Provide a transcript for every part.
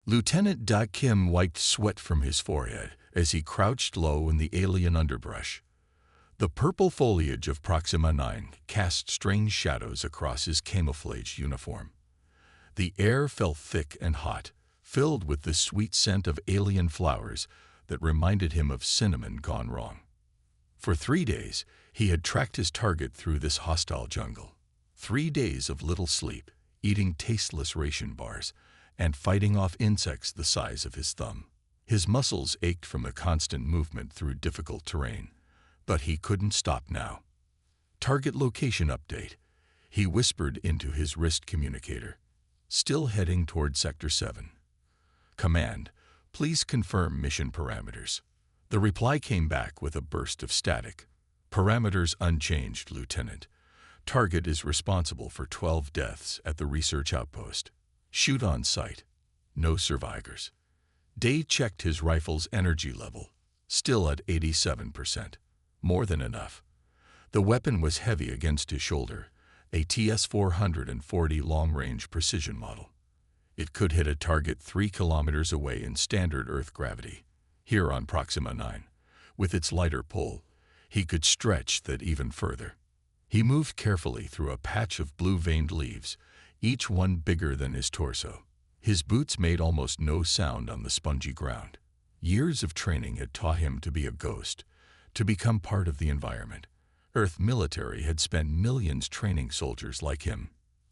Lieutenant Da Kim wiped sweat from his forehead as he crouched low in the alien underbrush. The purple foliage of Proxima 9 cast strange shadows across his camouflage uniform. The air felt thick and hot, filled with the sweet scent of alien flowers that reminded him of cinnamon gone wrong. For 3 days, he had tracked his target through this hostile jungle. 3 days of little sleep, eating tasteless ration bars, and fighting off insects the size of his thumb. His muscles ached from the constant movement through difficult terrain, but he couldn't stop now. Target location update, he whispered into his wrist communicator. Still heading toward Sector 7. Command, please confirm mission parameters. The reply came back with a burst of static. Parameters unchanged, Lieutenant. Target is responsible for 12 deaths at the research outpost. Shoot on sight. No survivors. Day checked his rifle's energy level, still at 87%. More than enough. The weapon was heavy against his shoulder, a TS-440 long-range precision model. It could hit a target 3 kilometers away in standard Earth gravity. Here on Proxima 9, with its lighter pull, he could stretch that even further. He moved carefully through a patch of blue-veined leaves, each one bigger than his torso. His boots made almost no sound on the spongy ground. Years of training had taught him to be a ghost, to become part of the environment. Earth military had spent millions training soldiers like him,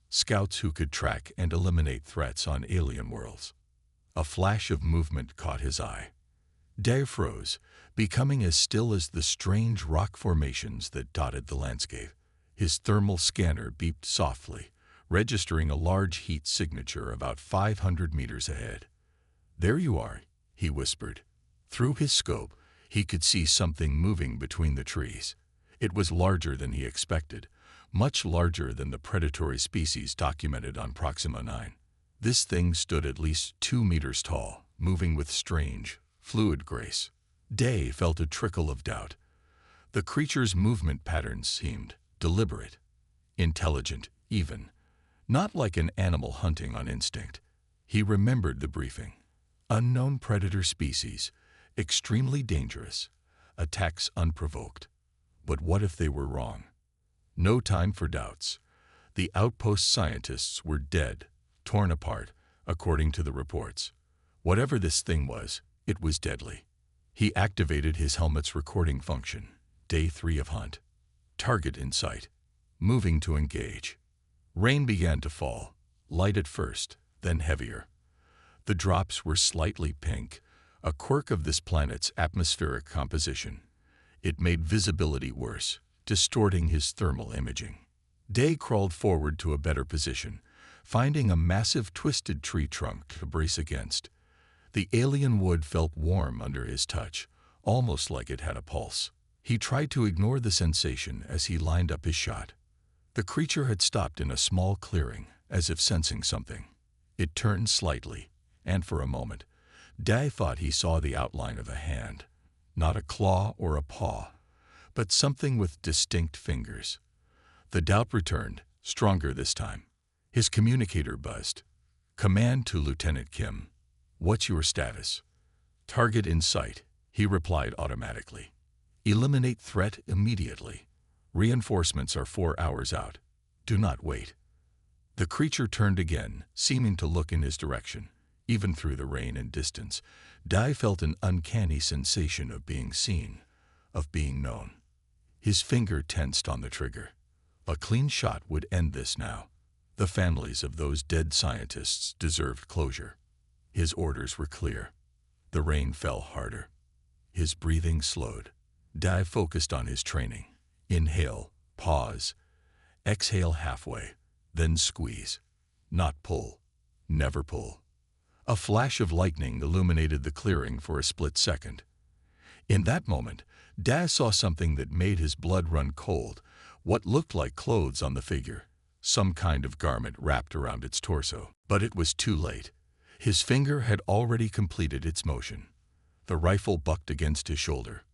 scouts who could track and eliminate threats on alien worlds. A flash of movement caught his eye. Day froze, becoming as still as the strange rock formations that dotted the landscape. His thermal scanner beeped softly, registering a large heat signature about 500 meters ahead. "There you are," he whispered. Through his scope, he could see something moving between the trees. It was larger than he expected, much larger than the predatory species documented on Proxima 9. This thing stood at least 2 meters tall, moving with strange, fluid grace. Day felt a trickle of doubt. The creature's movement patterns seemed deliberate, intelligent even, not like an animal hunting on instinct. He remembered the briefing. Unknown predator species, extremely dangerous, attacks unprovoked. But what if they were wrong? No time for doubts. The outpost scientists were dead, torn apart, according to the reports. Whatever this thing was, it was deadly. He activated his helmet's recording function. Day 3 of hunt. Target in sight. Moving to engage. Rain began to fall, light at first, then heavier. The drops were slightly pink, a quirk of this planet's atmospheric composition. It made visibility worse, distorting his thermal imaging. Day crawled forward to a better position, finding a massive twisted tree trunk to brace against. The alien wood felt warm under his touch, almost like it had a pulse. He tried to ignore the sensation as he lined up his shot. The creature had stopped in a small clearing, as if sensing something. It turned slightly, and for a moment, Day thought he saw the outline of a hand. Not a claw or a paw, but something with distinct fingers. The doubt returned, stronger this time. His communicator buzzed. "Command to Lieutenant Kim. What's your status?" "Target in sight," he replied automatically. "Eliminate threat immediately. Reinforcements are 4 hours out. Do not wait." The creature turned again, seeming to look in his direction. Even through the rain and distance, Dai felt an uncanny sensation of being seen, of being known. His finger tensed on the trigger. A clean shot would end this now. The families of those dead scientists deserved closure. His orders were clear. The rain fell harder. His breathing slowed. Dai focused on his training. Inhale, pause, exhale halfway, then squeeze. Not pull. Never pull. A flash of lightning illuminated the clearing for a split second. In that moment, Dai saw something that made his blood run cold, what looked like clothes on the figure, some kind of garment wrapped around its torso. But it was too late. His finger had already completed its motion. The rifle bucked against his shoulder.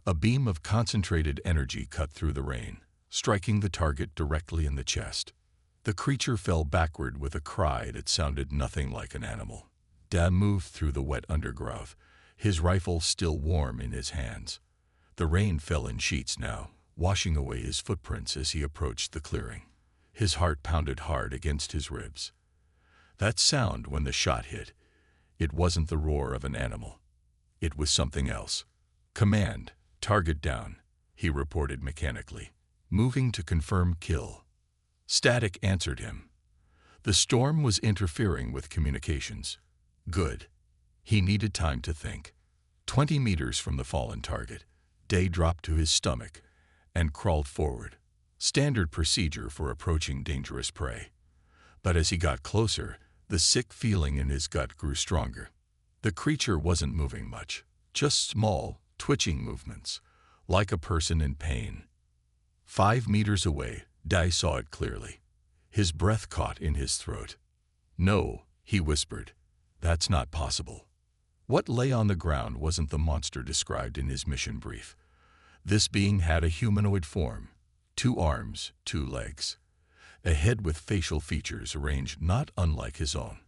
A beam of concentrated energy cut through the rain, striking the target directly in the chest. The creature fell backward with a cry that sounded nothing like an animal. Da moved through the wet undergrowth, his rifle still warm in his hands. The rain fell in sheets now, washing away his footprints as he approached the clearing. His heart pounded hard against his ribs. That sound when the shot hit, it wasn't the roar of an animal. It was something else. "Command, target down," he reported mechanically, moving to confirm kill. Static answered him. The storm was interfering with communications. Good. He needed time to think. 20 meters from the fallen target, Day dropped to his stomach and crawled forward. Standard procedure for approaching dangerous prey. But as he got closer, the sick feeling in his gut grew stronger. The creature wasn't moving much, just small, twitching movements, like a person in pain. 5 meters away, Day saw it clearly. His breath caught in his throat. "No," he whispered. "That's not possible." What lay on the ground wasn't the monster described in his mission brief. This being had a humanoid form, 2 arms, 2 legs, a head with facial features arranged not unlike his own.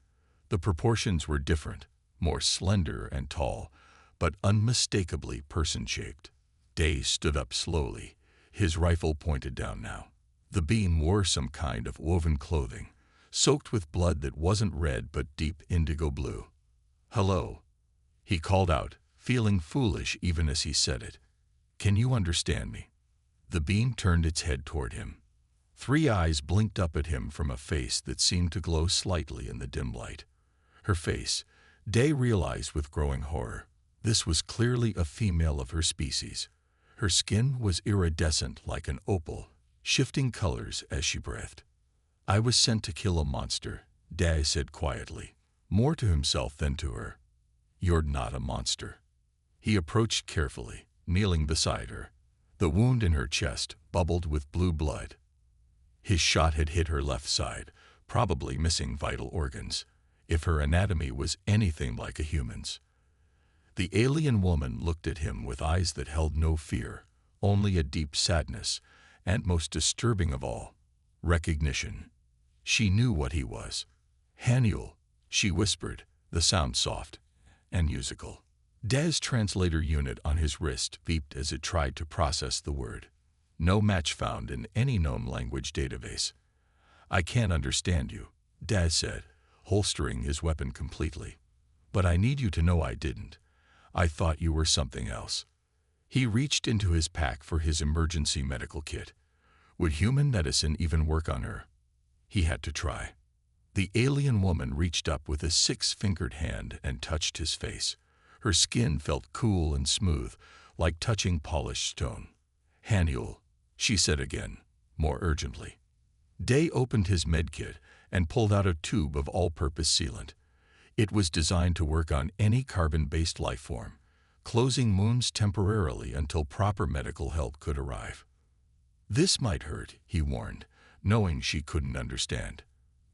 The proportions were different, more slender and tall, but unmistakably person-shaped. Day stood up slowly, his rifle pointed down now. The being wore some kind of woven clothing, soaked with blood that wasn't red but deep indigo blue. "Hello," he called out, feeling foolish even as he said it. "Can you understand me?" The being turned its head toward him. 3 eyes blinked up at him from a face that seemed to glow slightly in the dim light. Her face, Day realized with growing horror. This was clearly a female of her species. Her skin was iridescent like an opal, shifting colors as she breathed. "I was sent to kill a monster," Day said quietly, more to himself than to her. "You're not a monster." He approached carefully, kneeling beside her. The wound in her chest bubbled with blue blood. His shot had hit her left side, probably missing vital organs, if her anatomy was anything like a human's. The alien woman looked at him with eyes that held no fear, only a deep sadness, and most disturbing of all, recognition. She knew what he was. "Haniel," she whispered, the sound soft and musical. Day's translator unit on his wrist beeped as it tried to process the word. No match found in any known language database. "I can't understand you," Day said, holstering his weapon completely. "But I need you to know I didn't. I thought you were something else." He reached into his pack for his emergency medical kit. Would human medicine even work on her? He had to try. The alien woman reached up with a 6-fingered hand and touched his face. Her skin felt cool and smooth, like touching polished stone. "Haniel," she said again, more urgently. Day opened his medkit and pulled out a tube of all-purpose sealant. It was designed to work on any carbon-based life form, closing wounds temporarily until proper medical help could arrive. "This might hurt," he warned, knowing she couldn't understand.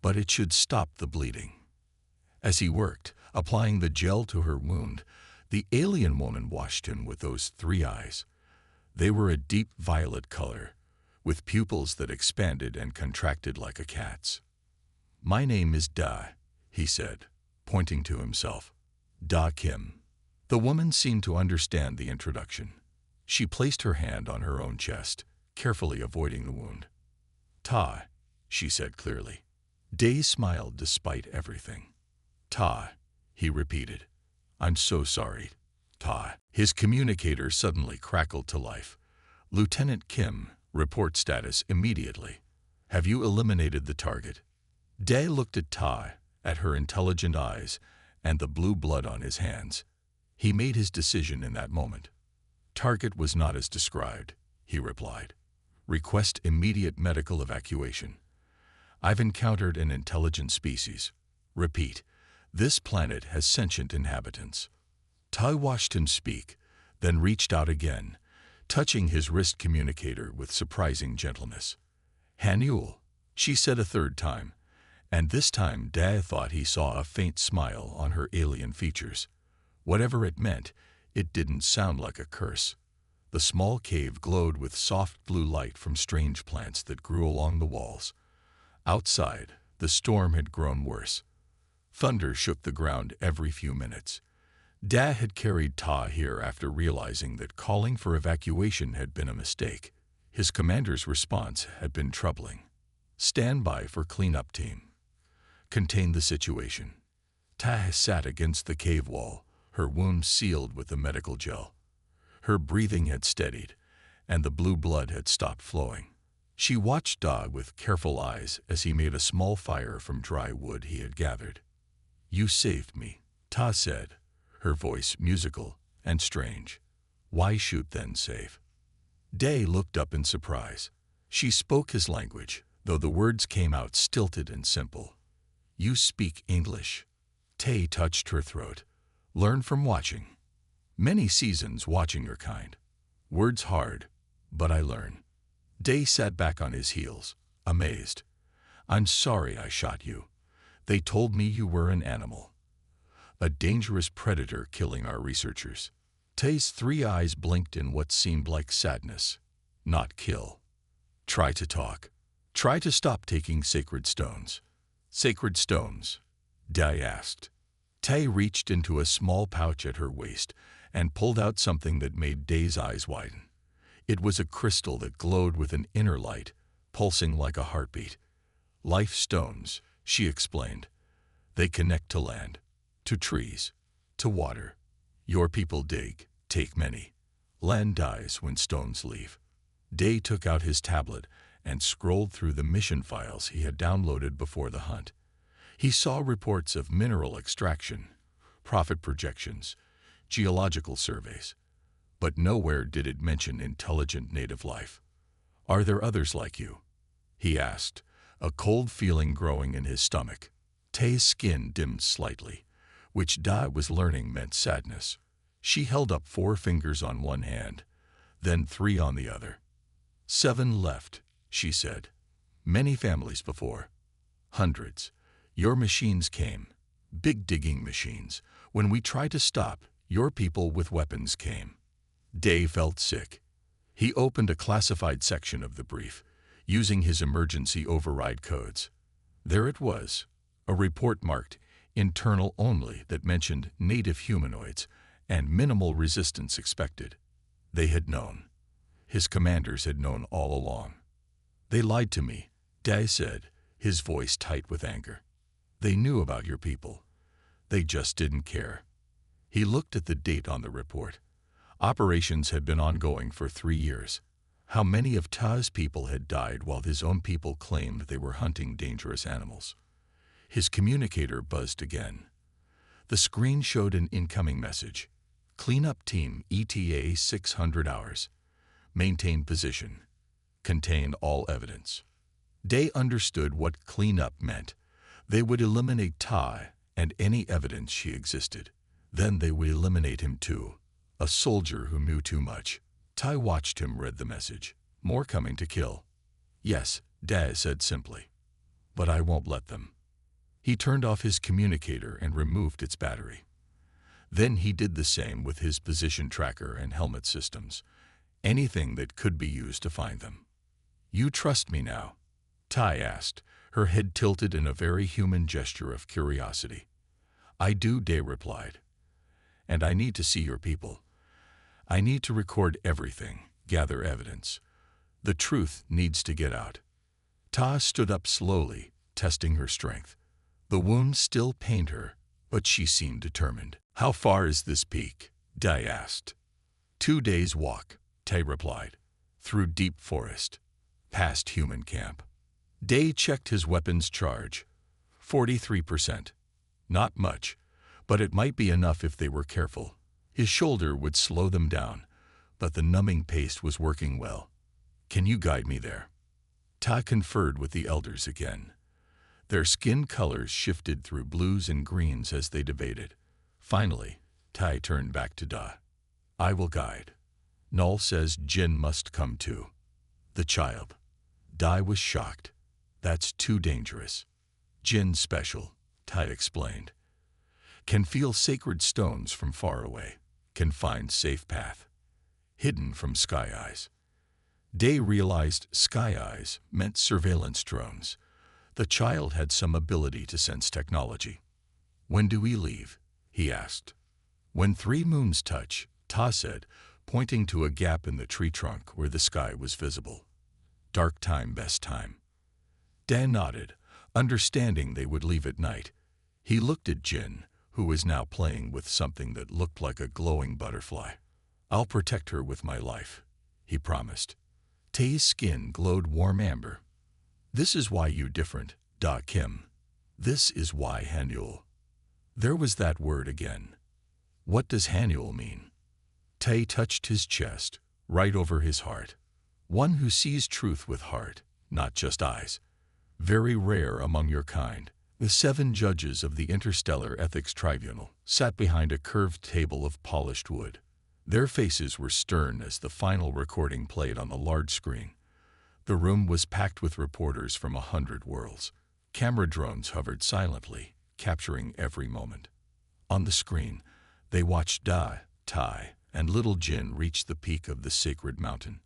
"But it should stop the bleeding." As he worked, applying the gel to her wound, the alien woman watched him with those 3 eyes. They were a deep violet color, with pupils that expanded and contracted like a cat's. "My name is Da," he said, pointing to himself. "Da Kim." The woman seemed to understand the introduction. She placed her hand on her own chest, carefully avoiding the wound. "Ta," she said clearly. Day smiled despite everything. "Ta," he repeated. "I'm so sorry. Ta." His communicator suddenly crackled to life. "Lieutenant Kim, report status immediately. Have you eliminated the target?" Day looked at Ta, at her intelligent eyes, and the blue blood on his hands. He made his decision in that moment. "Target was not as described," he replied. "Request immediate medical evacuation. I've encountered an intelligent species. Repeat, this planet has sentient inhabitants." Ta watched him speak, then reached out again, touching his wrist communicator with surprising gentleness. "Haniel," she said a 3rd time, and this time Da thought he saw a faint smile on her alien features. Whatever it meant, it didn't sound like a curse. The small cave glowed with soft blue light from strange plants that grew along the walls. Outside, the storm had grown worse. Thunder shook the ground every few minutes. Da had carried Ta here after realizing that calling for evacuation had been a mistake. His commander's response had been troubling. Stand by for cleanup team. Contain the situation. Ta sat against the cave wall, her wounds sealed with the medical gel. Her breathing had steadied, and the blue blood had stopped flowing. She watched Da with careful eyes as he made a small fire from dry wood he had gathered. You saved me, Ta said, her voice musical and strange. Why shoot then save? Day looked up in surprise. She spoke his language, though the words came out stilted and simple. You speak English. Tay touched her throat. Learn from watching. Many seasons watching your kind. Words hard, but I learn. Day sat back on his heels, amazed. I'm sorry I shot you. They told me you were an animal. A dangerous predator killing our researchers. Tay's 3 eyes blinked in what seemed like sadness. Not kill. Try to talk. Try to stop taking sacred stones. Sacred stones? Day asked. Tay reached into a small pouch at her waist and pulled out something that made Day's eyes widen. It was a crystal that glowed with an inner light, pulsing like a heartbeat. Life stones, she explained. They connect to land, to trees, to water. Your people dig, take many. Land dies when stones leave. Day took out his tablet and scrolled through the mission files he had downloaded before the hunt. He saw reports of mineral extraction, profit projections, geological surveys, but nowhere did it mention intelligent native life. Are there others like you? He asked, a cold feeling growing in his stomach. Tay's skin dimmed slightly, which Da was learning meant sadness. She held up 4 fingers on one hand, then 3 on the other. 7 left, she said. Many families before. Hundreds. Your machines came. Big digging machines. When we tried to stop, your people with weapons came. Day felt sick. He opened a classified section of the brief, using his emergency override codes. There it was, a report marked internal only that mentioned native humanoids and minimal resistance expected. They had known. His commanders had known all along. They lied to me, Day said, his voice tight with anger. They knew about your people. They just didn't care. He looked at the date on the report. Operations had been ongoing for 3 years. How many of Ta's people had died while his own people claimed they were hunting dangerous animals? His communicator buzzed again. The screen showed an incoming message. Cleanup team ETA 600 hours. Maintain position. Contain all evidence. Day understood what cleanup meant. They would eliminate Ta and any evidence she existed. Then they would eliminate him too, a soldier who knew too much. Tai watched him read the message. More coming to kill. Yes, Daz said simply. But I won't let them. He turned off his communicator and removed its battery. Then he did the same with his position tracker and helmet systems. Anything that could be used to find them. You trust me now? Tai asked, her head tilted in a very human gesture of curiosity. I do, Day replied. And I need to see your people. I need to record everything, gather evidence. The truth needs to get out. Ta stood up slowly, testing her strength. The wounds still pained her, but she seemed determined. How far is this peak? Day asked. 2 days' walk, Tay replied. Through deep forest. Past human camp. Day checked his weapons charge. 43%. Not much, but it might be enough if they were careful. His shoulder would slow them down, but the numbing paste was working well. Can you guide me there? Ta conferred with the elders again. Their skin colors shifted through blues and greens as they debated. Finally, Tai turned back to Da. I will guide. Null says Jin must come too. The child. Dai was shocked. That's too dangerous. Jin special, Tai explained. Can feel sacred stones from far away. Can find safe path. Hidden from Sky Eyes. Day realized Sky Eyes meant surveillance drones. The child had some ability to sense technology. "When do we leave?" he asked. "When 3 moons touch," Ta said, pointing to a gap in the tree trunk where the sky was visible. "Dark time, best time." Dan nodded, understanding they would leave at night. He looked at Jin, who was now playing with something that looked like a glowing butterfly. "I'll protect her with my life," he promised. Tae's skin glowed warm amber. "This is why you different, Da Kim. This is why Hanyul." There was that word again. What does Hanyul mean? Tae touched his chest, right over his heart. One who sees truth with heart, not just eyes. Very rare among your kind. The 7 judges of the Interstellar Ethics Tribunal sat behind a curved table of polished wood. Their faces were stern as the final recording played on the large screen. The room was packed with reporters from 100 worlds. Camera drones hovered silently, capturing every moment. On the screen, they watched Da, Tai, and little Jin reach the peak of the sacred mountain.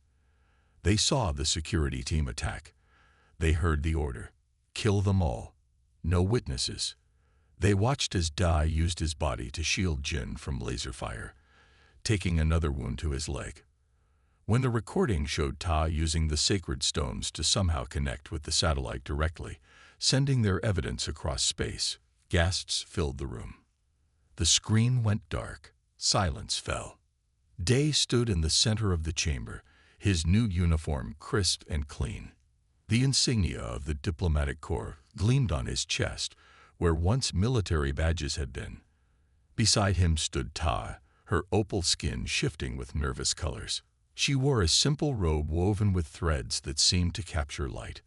They saw the security team attack. They heard the order: kill them all. No witnesses. They watched as Da used his body to shield Jin from laser fire, taking another wound to his leg. When the recording showed Ta using the sacred stones to somehow connect with the satellite directly, sending their evidence across space, gasps filled the room. The screen went dark. Silence fell. Day stood in the center of the chamber, his new uniform crisp and clean. The insignia of the diplomatic corps gleamed on his chest, where once military badges had been. Beside him stood Ta, her opal skin shifting with nervous colors. She wore a simple robe woven with threads that seemed to capture light.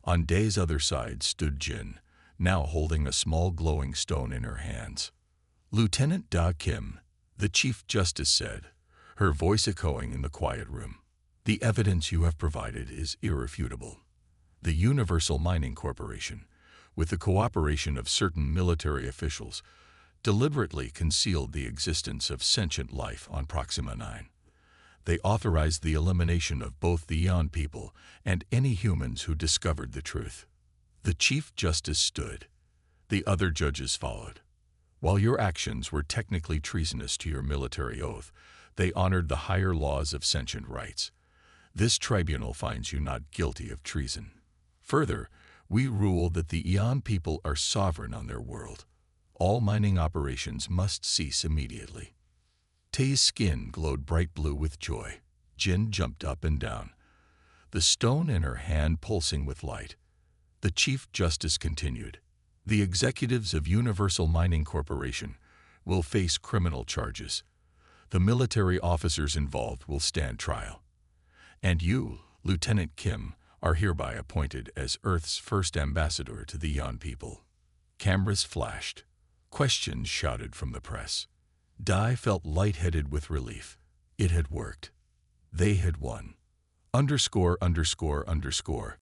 On Day's other side stood Jin, now holding a small glowing stone in her hands. "Lieutenant Da Kim," the Chief Justice said, her voice echoing in the quiet room. "The evidence you have provided is irrefutable. The Universal Mining Corporation, with the cooperation of certain military officials, deliberately concealed the existence of sentient life on Proxima 9. They authorized the elimination of both the Eon people and any humans who discovered the truth." The Chief Justice stood. The other judges followed. "While your actions were technically treasonous to your military oath, they honored the higher laws of sentient rights. This tribunal finds you not guilty of treason. Further, we rule that the Eon people are sovereign on their world. All mining operations must cease immediately." Tae's skin glowed bright blue with joy. Jin jumped up and down, the stone in her hand pulsing with light. The Chief Justice continued, "The executives of Universal Mining Corporation will face criminal charges. The military officers involved will stand trial. And you, Lieutenant Kim, are hereby appointed as Earth's first ambassador to the Eon people." Cameras flashed. Questions shouted from the press. Dai felt lightheaded with relief. It had worked. They had won. ___________.